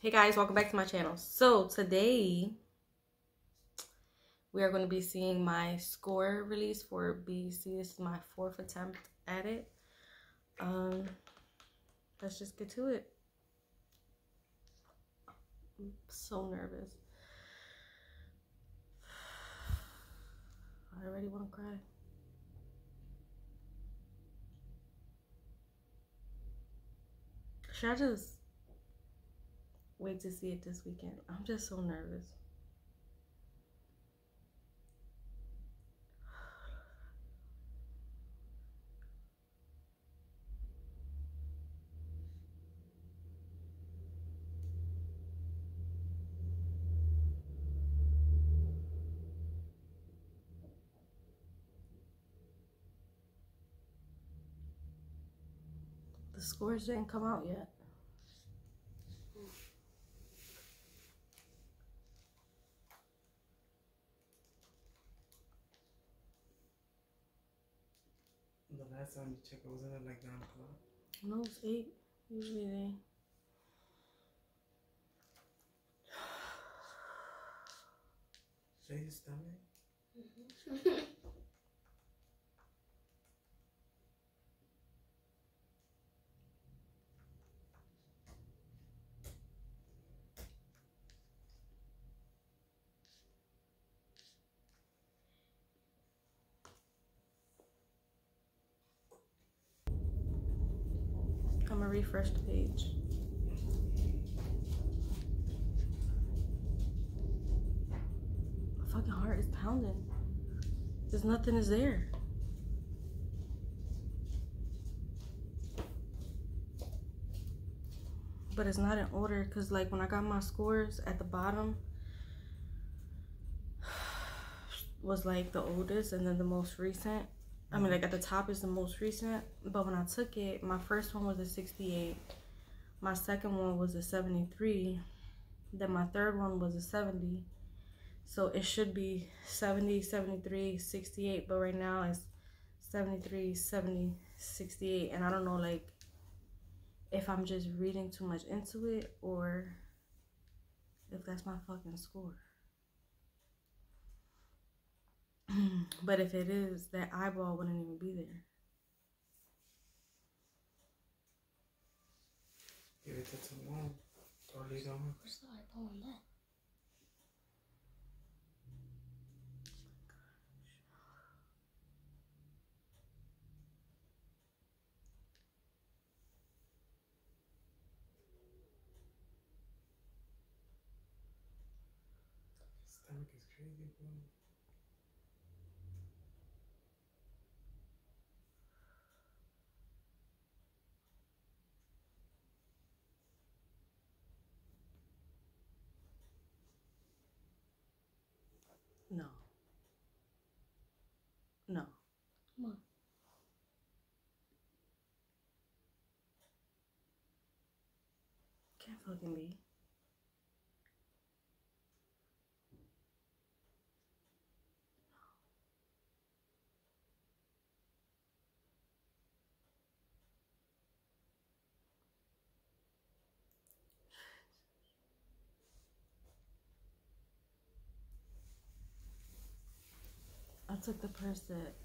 Hey guys, welcome back to my channel. So today we are going to be seeing my score release for BEC. This is my 4th attempt at it. Let's just get to it. I'm so nervous. I already want to cry. Should I just wait to see it this weekend? I'm just so nervous. The scores didn't come out yet. The last time you checked, wasn't it like 9 o'clock? No, it's 8. Usually they... Say your stomach? I'm gonna refresh the page. My fucking heart is pounding. There's nothing is there. But it's not in order because like when I got my scores at the bottom was like the oldest and then the most recent. I mean, like at the top is the most recent, but when I took it, my first one was a 68, my second one was a 73, then my third one was a 70. So it should be 70, 73, 68, but right now it's 73, 70, 68, and I don't know like if I'm just reading too much into it or if that's my fucking score. But if it is, that eyeball wouldn't even be there. Give it to tomorrow. Or leave it on. Where's the eyeball on that? Stomach is crazy, bro. No. No. Come on. Can't fucking be. I took the purse that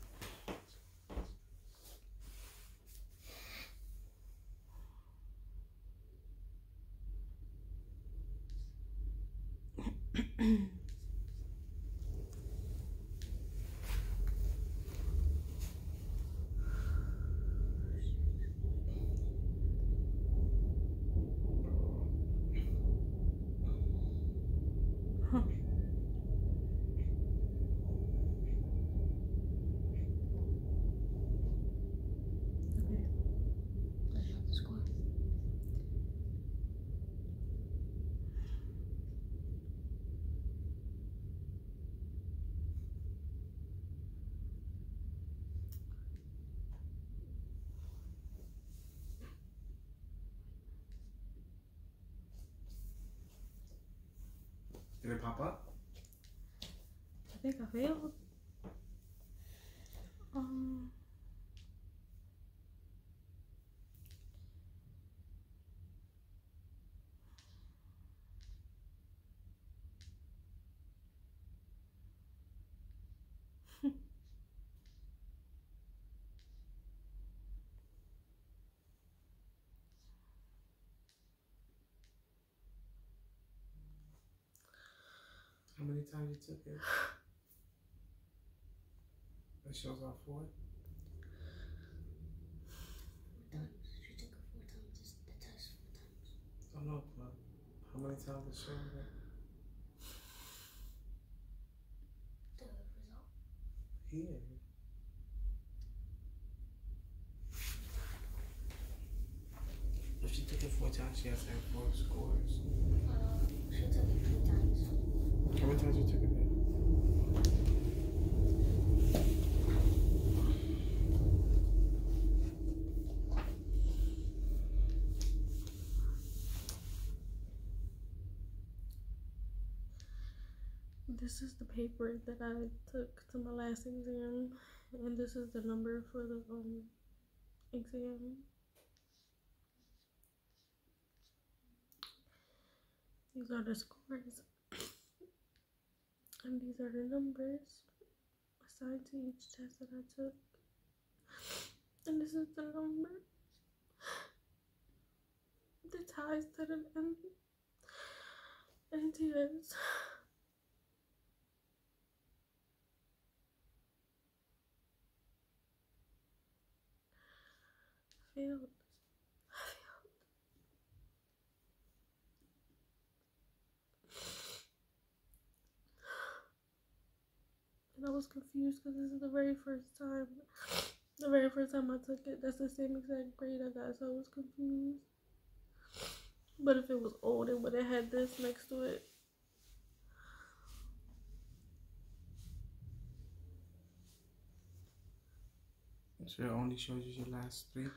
That's not the score. Did it pop up? I think I failed. How many times you took it? It shows off for it. 4 times. She took it 4 times. Just the test 4 times. I don't know, but how many times it shows that? The result. Yeah. If she took it 4 times, she has to have 4 scores. She took it 3 times. How many times you took it then? This is the paper that I took to my last exam, and this is the number for the exam. These are the scores, and these are the numbers assigned to each test that I took. And this is the number that ties to the NTS. Failed. And I was confused because this is the very first time. The very first time I took it, that's the same exact grade I got, so I was confused. But if it was old, it would have had this next to it. So it only shows you your last 3?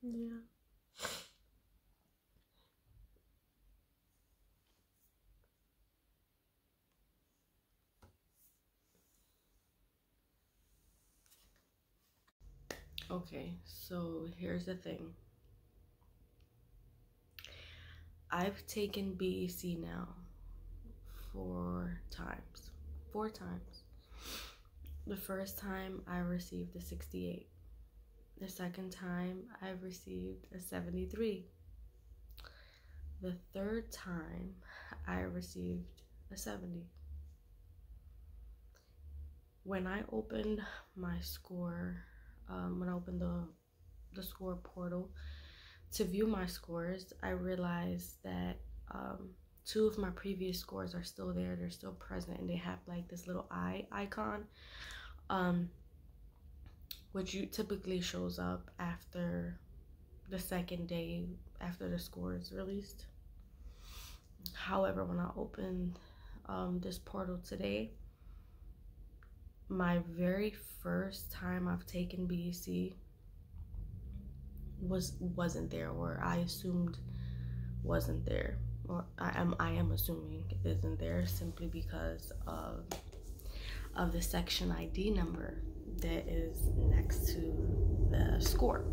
Yeah. Okay, so here's the thing. I've taken BEC now 4 times. 4 times. The first time I received a 68. The second time I received a 73. The third time I received a 70. When I opened my score, when I opened the score portal to view my scores, I realized that 2 of my previous scores are still there. They're still present, and they have like this little eye icon, which typically shows up after the second day after the score is released. However, when I opened this portal today, my very first time I've taken BEC wasn't there, or I assumed wasn't there, or I am assuming it isn't there, simply because of the section ID number that is next to the score.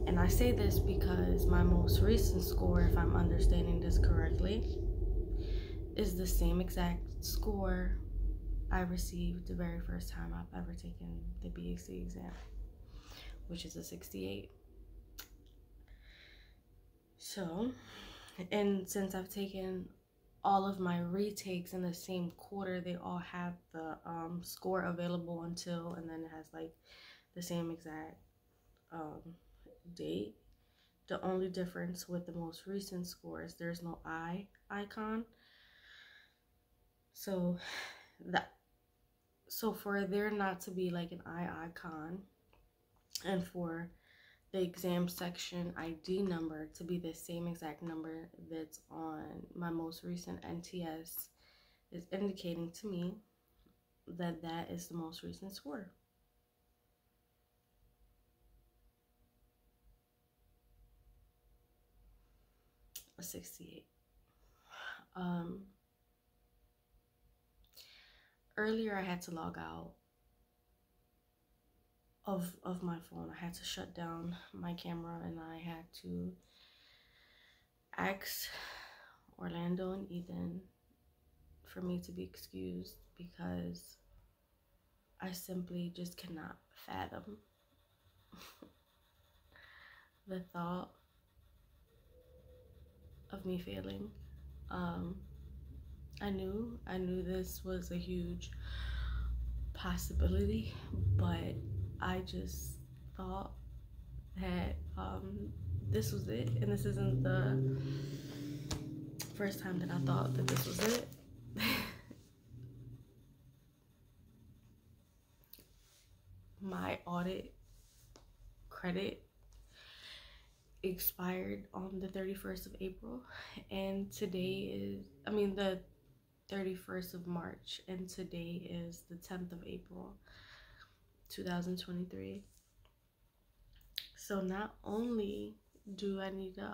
And I say this because my most recent score, if I'm understanding this correctly, is the same exact score I received the very first time I've ever taken the BEC exam, which is a 68. So, and since I've taken all of my retakes in the same quarter, they all have the score available until, and then it has like the same exact date. The only difference with the most recent score is there's no eye icon. So for there not to be like an eye icon, and for the exam section ID number to be the same exact number that's on my most recent NTS, is indicating to me that that is the most recent score. A 68. Earlier I had to log out of my phone. I had to shut down my camera, and I had to ask Orlando and Ethan for me to be excused because I simply just cannot fathom the thought of me failing. I knew this was a huge possibility, but I just thought that this was it, and this isn't the first time that I thought that this was it. My audit credit expired on the 31st of April, and today is, the 31st of March, and today is the 10th of April, 2023. So not only do I need to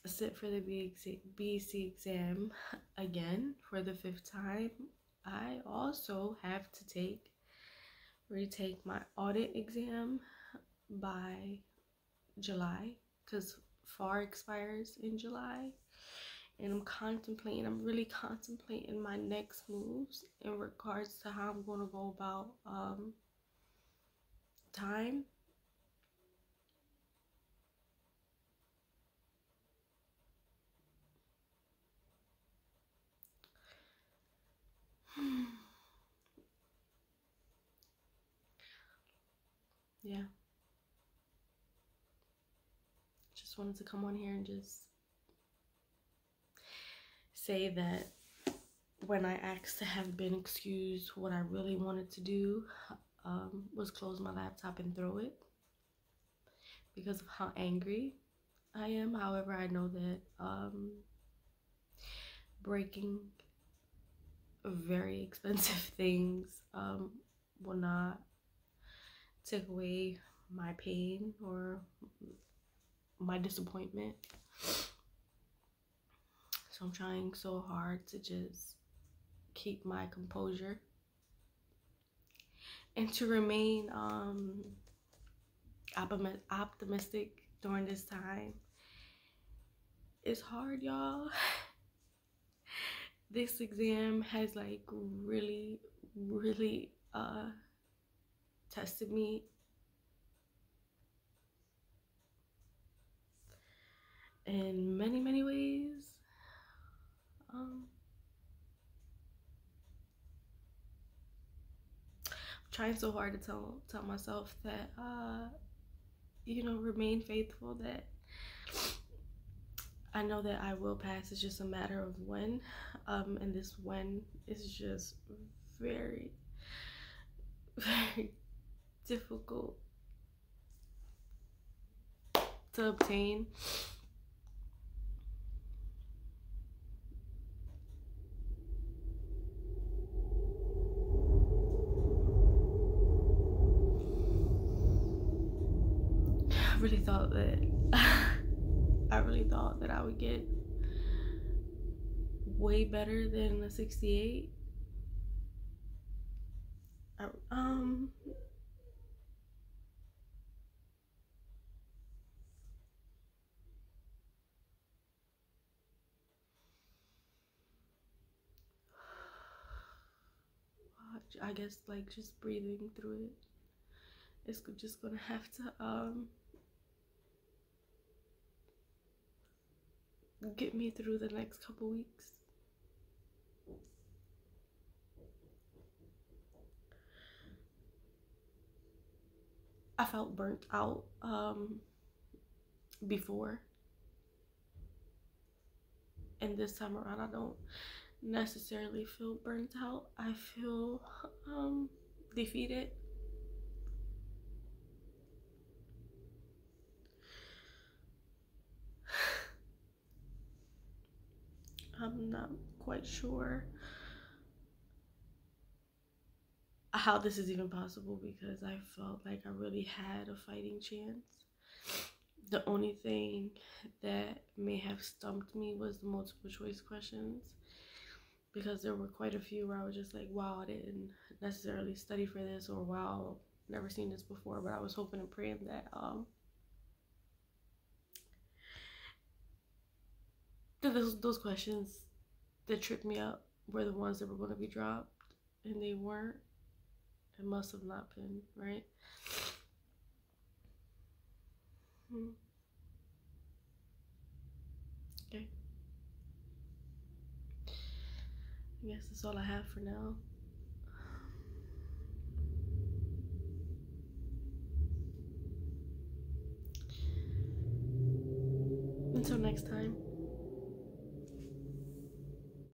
sit for the BEC exam again for the 5th time, I also have to retake my audit exam by July, because FAR expires in July. And I'm really contemplating my next moves in regards to how I'm going to go about time. Yeah. Just wanted to come on here and just say that when I asked to have been excused, what I really wanted to do was close my laptop and throw it because of how angry I am. However, I know that breaking very expensive things will not take away my pain or my disappointment. So I'm trying so hard to just keep my composure and to remain optimistic during this time. It's hard, y'all. This exam has like really tested me in many ways. I'm trying so hard to tell myself that remain faithful, that I know that I will pass. It's just a matter of when, and this when is just very difficult to obtain. I really thought that I would get way better than a 68. I guess like just breathing through it. It's just gonna have to get me through the next couple weeks. I felt burnt out before, and this time around I don't necessarily feel burnt out. I feel defeated. I'm not quite sure how this is even possible, because I felt like I really had a fighting chance. The only thing that may have stumped me was the multiple choice questions, because there were quite a few where I was just like, wow, I didn't necessarily study for this, or wow, never seen this before. But I was hoping and praying that those questions that tripped me up were the ones that were going to be dropped, and they weren't. It must have not been, right? guess that's all I have for now. Until next time.